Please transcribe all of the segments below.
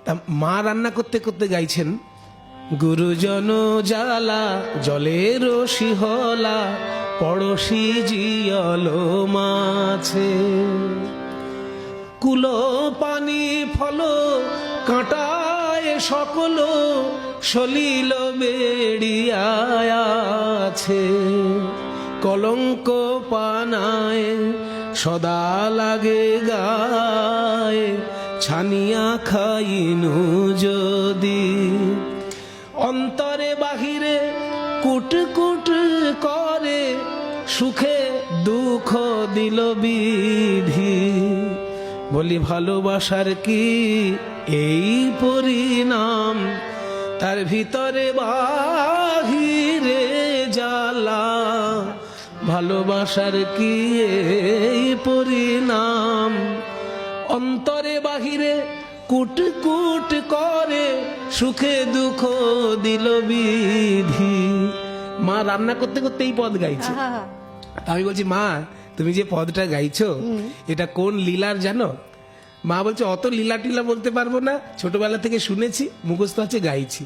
তা মা রান্না করতে করতে গাইছেন, গুরুজন জ্বালা জলের শিহলা পড়শি জিয়ল মাছে, কুলো পানি ফল কাঁটায় সকল সলিল বেড়িয়াছে, কলঙ্ক পানায় সদা লাগে গায়ে, ছানিয়া খাইনু যদি, অন্তরে বাহিরে কুট কুট করে, সুখে দুঃখ দিল বিধি, বলি ভালোবাসার কি এই পরিণাম, তার ভিতরে বাহিরে জ্বালা, ভালোবাসার কি এই পরিণাম, অন্তরে বাহিরে কুট কুট করে, সুখে দুঃখ দিল বিধি। মা রান্না করতে করতে এই পদ গাইছে। আমি বলছি, মা তুমি যে পদটা গাইছো এটা কোন লীলার জানো? মা বলছে, অত লীলা টিলা বলতে পারবো না, ছোটবেলা থেকে শুনেছি, মুখস্থ আছে, গাইছি।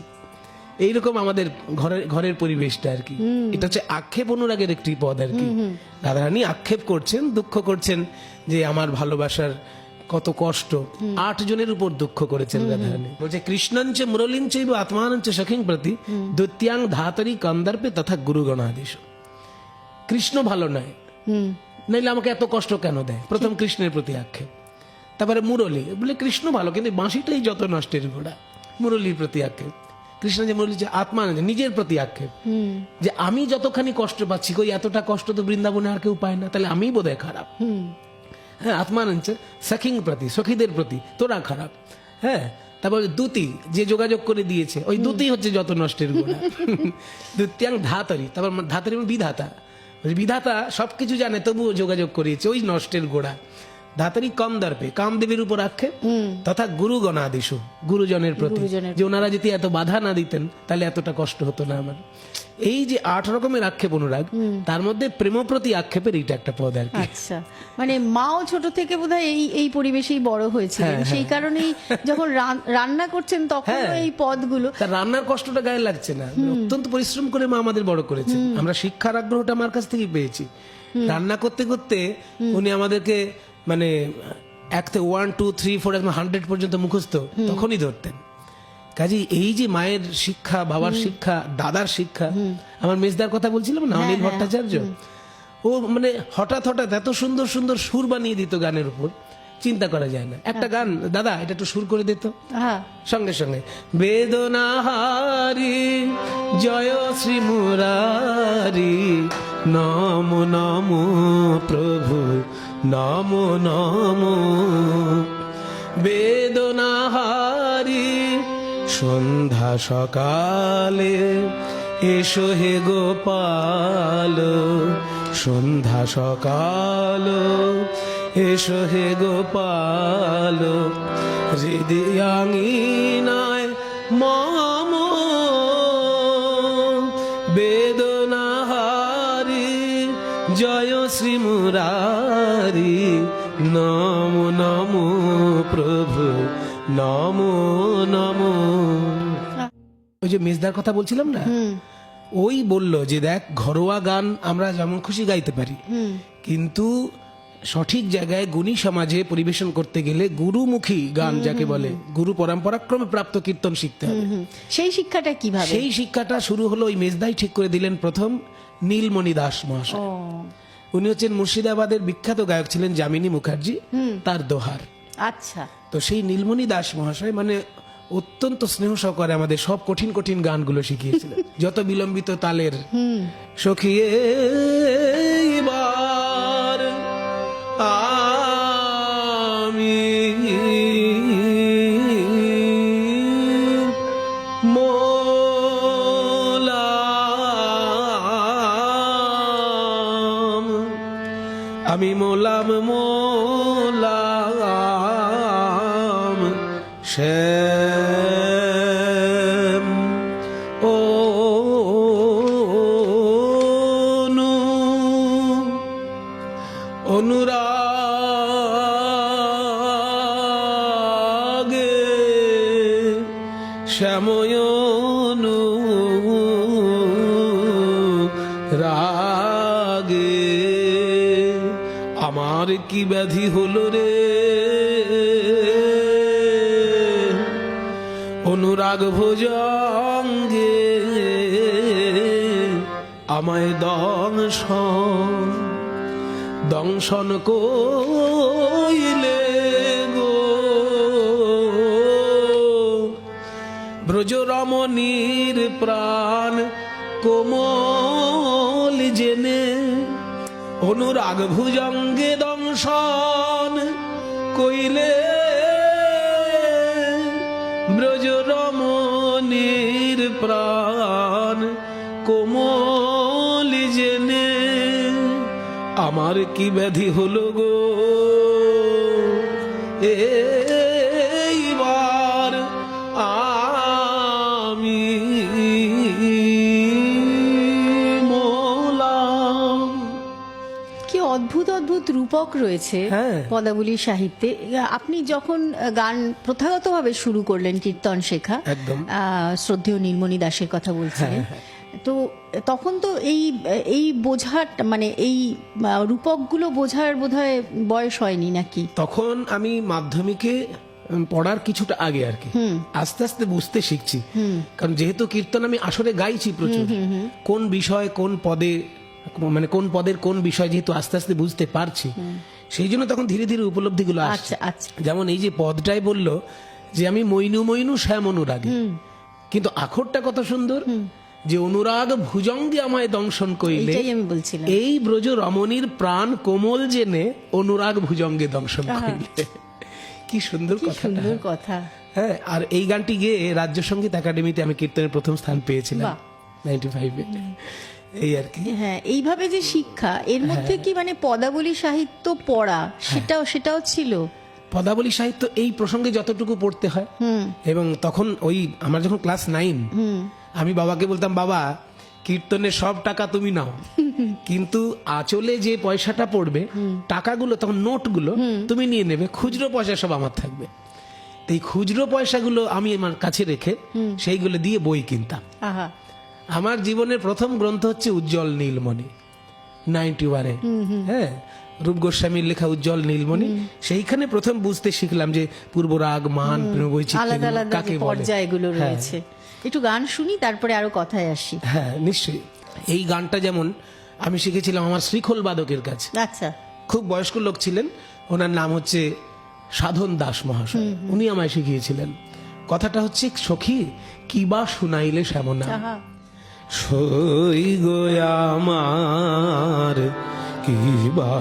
এইরকম আমাদের ঘরের পরিবেশটা আর কি। এটা হচ্ছে আক্ষেপ অনুরাগের একটি পদ আর কি। রাধারানী আক্ষেপ করছেন, দুঃখ করছেন যে আমার ভালোবাসার কত কষ্ট। 8 জনের উপর দুঃখ করেছেন রাধারানী। বলছে, কৃষ্ণঞ্চ মুরলীঞ্চ আত্মানঞ্চ সখিং প্রতি দ্বিতীয়াং ধাতরি কন্দর্পে তথা গুরুগণাদিশ। কৃষ্ণ ভালো নয়, নাইলে আমাকে এত কষ্ট কেন দেয়? প্রথম কৃষ্ণের প্রতি আক্ষেপ। তারপরে মুরলী, বলে কৃষ্ণ ভালো, কিন্তু বাঁশিটাই যত নষ্টের ঘোড়া। মুরলীর প্রতি আক্ষেপ। কৃষ্ণ যে মুরলী, যে আত্মা নিজের প্রতি আক্ষেপ, যে আমি যতখানি কষ্ট পাচ্ছি, কই এতটা কষ্ট তো বৃন্দাবনে আর কেউ পায় না, তাহলে আমি বোধহয় খারাপ। হ্যাঁ, আত্মানঞ্চ সখিং প্রতি, সখীদের প্রতি তোরা খারাপ। হ্যাঁ, তারপর দ্যুতি, যে যোগাযোগ করে দিয়েছে, ওই দ্যুতি হচ্ছে যত নষ্টের গোড়া। দ্বিতীয়াং ধাতরি, তারপর ধাতরি বিধাতা, বিধাতা সবকিছু জানে তবুও যোগাযোগ করিয়েছে, ওই নষ্টের গোড়া। ধাতরি কম দর্পে, কামদেবীর উপর আক্ষেপ, তথা গুরুগণাদিশু, গুরুজনের প্রতি, যে ওনারা যদি এত বাধা না দিতেন তাহলে এতটা কষ্ট হতো না আমার। এই যে 8 রকমের আক্ষেপ অনুরাগ, তার মধ্যে প্রেম প্রতি আক্ষেপের এইটা একটা পদ আর কি। আচ্ছা, মানে মাও ছোট থেকে বোধহয় এই পরিবেশেই বড় হয়েছিলেন, সেই কারণেই যখন রান্না করছেন তখন এই পদগুলো। তার রান্নার কষ্টটা গায়ে লাগছে না, অত্যন্ত পরিশ্রম করে মা আমাদের বড় করেছে। আমরা শিক্ষার আগ্রহটা আমার কাছ থেকেই পেয়েছি। রান্না করতে করতে উনি আমাদেরকে মানে 1 থেকে 1 2 3 4 একদম 100 পর্যন্ত মুখস্থ তখনই ধরতেন। কাজে এই যে মায়ের শিক্ষা, বাবার শিক্ষা, দাদার শিক্ষা, আমার মেজদার কথা বলছিলাম না, অনিল ভট্টাচার্য, ও মানে হঠাৎ হঠাৎ এত সুন্দর সুন্দর সুর বানিয়ে দিত গানের উপর, চিন্তা করা যায় না। একটা গান, দাদা এটা একটু সুর করে দিত, সঙ্গে সঙ্গে বেদনাহারি জয় শ্রী মুরারি, নম নম প্রভু নম নম, বেদনাহারি সন্ধ্যা সকালে এসো হে গোপাল, সন্ধ্যা সকাল এসো হে গোপাল, হৃদয়াঙ্গিনায় মম বেদনাহারি জয় শ্রী মুরারি, নম নম প্রভু নম নম। ওই যে মেজদার কথা বলছিলাম না, ওই বলল যে দেখ, ঘরোয়া গান আমরা যেমন খুশি গাইতে পারি, কিন্তু সঠিক জায়গায় গুণী সমাজে পরিবেশন করতে গেলে গুরুমুখী গান যাকে বলে, গুরু পরম্পরাক্রমে প্রাপ্ত কীর্তন শিখতে হবে। সেই শিক্ষাটা কিভাবে? সেই শিক্ষাটা শুরু হলো ওই মেজদাই ঠিক করে দিলেন প্রথম, নীলমণি দাস মহাশয়। উনি হচ্ছেন মুর্শিদাবাদের বিখ্যাত গায়ক ছিলেন, যামিনী মুখার্জি তার দোহার। আচ্ছা, তো সেই নীলমণি দাস মহাশয় মানে অত্যন্ত স্নেহ সহকারে আমাদের সব কঠিন কঠিন গানগুলো শিখিয়েছিলেন। যত বিলম্বিত তালের সখিয়ে এবার আমি মোলাম, আমি মোলাম মোলাম শ্যাম ও অনুরাগে শ্যাময়নু রাগে আমার কি ব্যাধি হলো রে, অনুরাগ ভুজঙ্গে আমায় দংশন কইলে গো, ব্রজরমণীর প্রাণ কোমল জেনে অনুরাগ ভুজঙ্গে দংশন কইলে, ব্রজরমণীর প্রাণ কোমল জেনে আমার কি ব্যাধি হলো গো, এইবার আমি মলাম। কি অদ্ভুত অদ্ভুত রূপক রয়েছে হ্যাঁ। পদাবলী সাহিত্যে। আপনি যখন গান প্রথাগতভাবে শুরু করলেন কীর্তন শেখা, একদম। শ্রদ্ধেয় নীলমণি দাসের কথা বলছিলেন, তো তখন তো এই বোঝার মানে এই রূপকগুলো বোঝার বোধহয় বয়স হয়নি নাকি? তখন আমি মাধ্যমিকে পড়ার কিছুটা আগে আর কি আস্তে আস্তে বুঝতে শিখছি, কারণ যেহেতু কীর্তন আমি আসলে গাইছি প্রচুর, কোন বিষয় কোন পদে মানে কোন পদের কোন বিষয় যেহেতু আস্তে আস্তে বুঝতে পারছি, সেই জন্য তখন ধীরে ধীরে উপলব্ধিগুলো আসছে। যেমন এই যে পদটাই বললো যে আমি মইনু মইনু শ্যাম অনুরাগে, কিন্তু আখরটা কত সুন্দর যে অনুরাগ ভুজঙ্গে আমায় দংশন কইলে, আমি বলছিলাম এই ব্রজ রমণীর প্রাণ কোমল জেনে অনুরাগ ভুজঙ্গে দংশন কইলে। কি সুন্দর কথা, সুন্দর কথা। হ্যাঁ, আর এই গানটি গেয়ে রাজ্য সঙ্গীত একাডেমিতে আমি কীর্তনের প্রথম স্থান পেয়েছিলাম 95-এ, এই আর কি। হ্যাঁ, এইভাবে যে শিক্ষা, এর মধ্যে কি মানে পদাবলী সাহিত্য পড়া সেটাও ছিল? পদাবলী সাহিত্য এই প্রসঙ্গে যতটুকু পড়তে হয়, এবং তখন ওই আমার যখন ক্লাস 9, আমি বাবাকে বলতাম, বাবা কীর্তনের সব টাকা তুমি নাও, কিন্তু আঁচলে যে পয়সাটা পড়বে টাকাগুলো তখন নোটগুলো তুমি নিয়ে নেবে, খুচরো পয়সা সব আমার থাকবে। এই খুচরো পয়সাগুলো আমি আমার কাছে রেখে সেইগুলো দিয়ে বই কিনতাম। আমার জীবনের প্রথম গ্রন্থ হচ্ছে উজ্জ্বল নীলমণি, 91-এ, হ্যাঁ, রূপ গোস্বামীর লেখা উজ্জ্বল নীলমণি। সেইখানে প্রথম বুঝতে শিখলাম যে পূর্বরাগ মান আলাদা আলাদা পর্যায়গুলো রয়েছে। একটু গান শুনি, তারপরে আরো কথায় আসি। হ্যাঁ, নিশ্চয়ই। এই গানটা যেমন আমি শিখেছিলাম আমার শ্রীখোল বাদকের কাছে। আচ্ছা। খুব বয়স্ক লোক ছিলেন, ওনার নাম হচ্ছে সাধন দাস মহাশয়, উনি আমায় শিখিয়েছিলেন। কথাটা হচ্ছে, সখী কিবা শুনাইলে শ্যামনা, সই গো আমার কিবা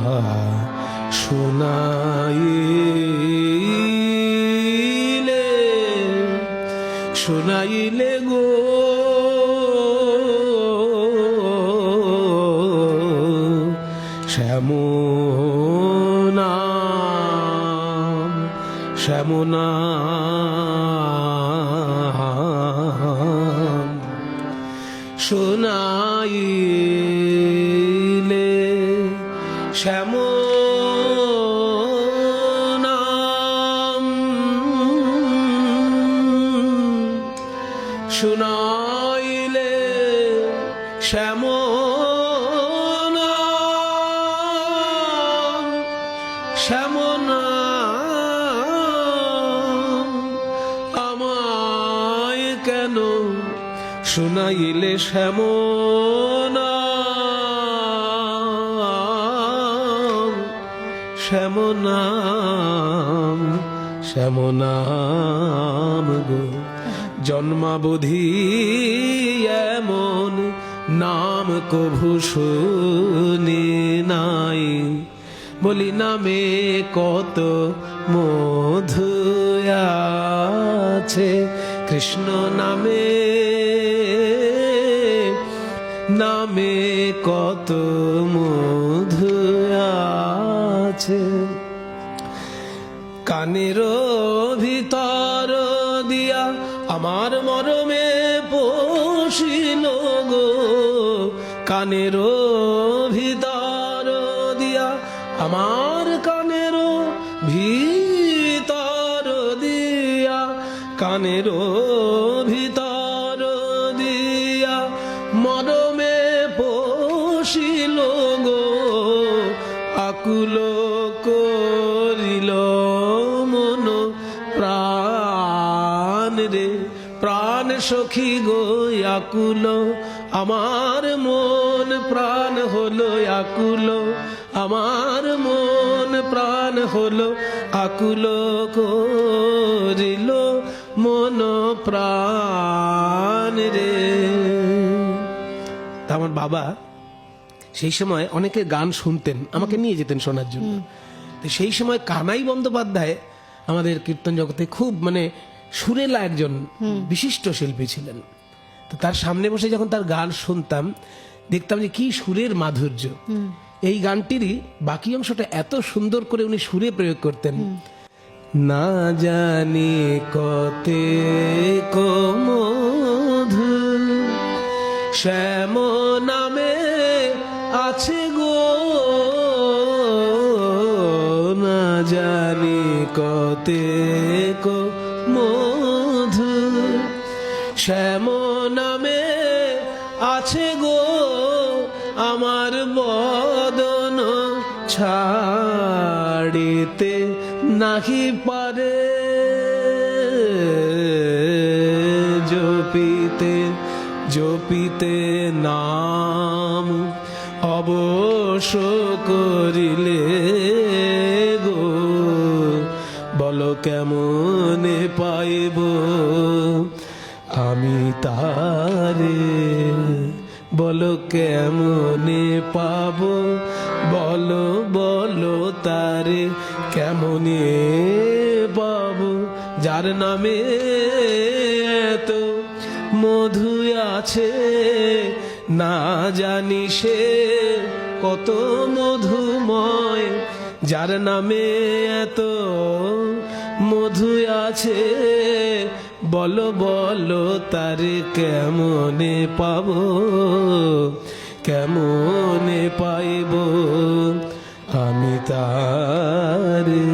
শুনাইলে গো, শ্যামনাম শ্যামনাম শুনাইলে শ্যামনাম শুনাইলে শ্যামনাম শ্যামনাম আমায় কেন শুনাইলে শ্যামনাম শ্যামনাম শ্যামনাম গো, জন্মাবধি এমন নাম কভু শুনি নাই, বলি নামে কত মধু আছে, কৃষ্ণ নামে নামে কত মধু আছে, কানের ভিতর দিয়া আমার মরমে পশিল গো, কানের ভিতর দিয়া আমার কানের ভিতর দিয়া কানের ভিতর দিয়া মরমে পশিল গো, আকুল করিল মন প্রাণ রে, প্রাণ সখী গো আকুল, আমার মন প্রাণ হলো আকুল, আমার মন প্রাণ হলো আকুল করিল মন প্রাণ রে। তা আমার বাবা সেই সময় অনেকে গান শুনতেন, আমাকে নিয়ে যেতেন শোনার জন্য। তো সেই সময় কানাই বন্দ্যোপাধ্যায় আমাদের কীর্তন জগতে খুব মানে সুরেলা একজন বিশিষ্ট শিল্পী ছিলেন। তো তার সামনে বসে যখন তার গান শুনতাম, দেখতাম যে কি সুরের মাধুর্য। এই গানটিরই বাকি অংশটা এত সুন্দর করে উনি সুরে প্রয়োগ করতেন। না জানি কতে মধু শ্যাম নামে আছে গো, না জানি কতে মধু শ্যাম নামে আছে গো, আমার বদন ছাড়িতে নাহি পারে, জপিতে জপিতে নাম অবশ্য করিলে গো, বলো কেমনে পাইব আমি তারে, বলো কেমনে পাবো, বলো বলো তারে কেমনে পাবো, যার নামে এত মধু আছে, না জানি সে কত মধুময়, যার নামে এত মধু আছে, বলো বলো তারে কেমনে পাবো, কেমনে পাইব আমি তারে।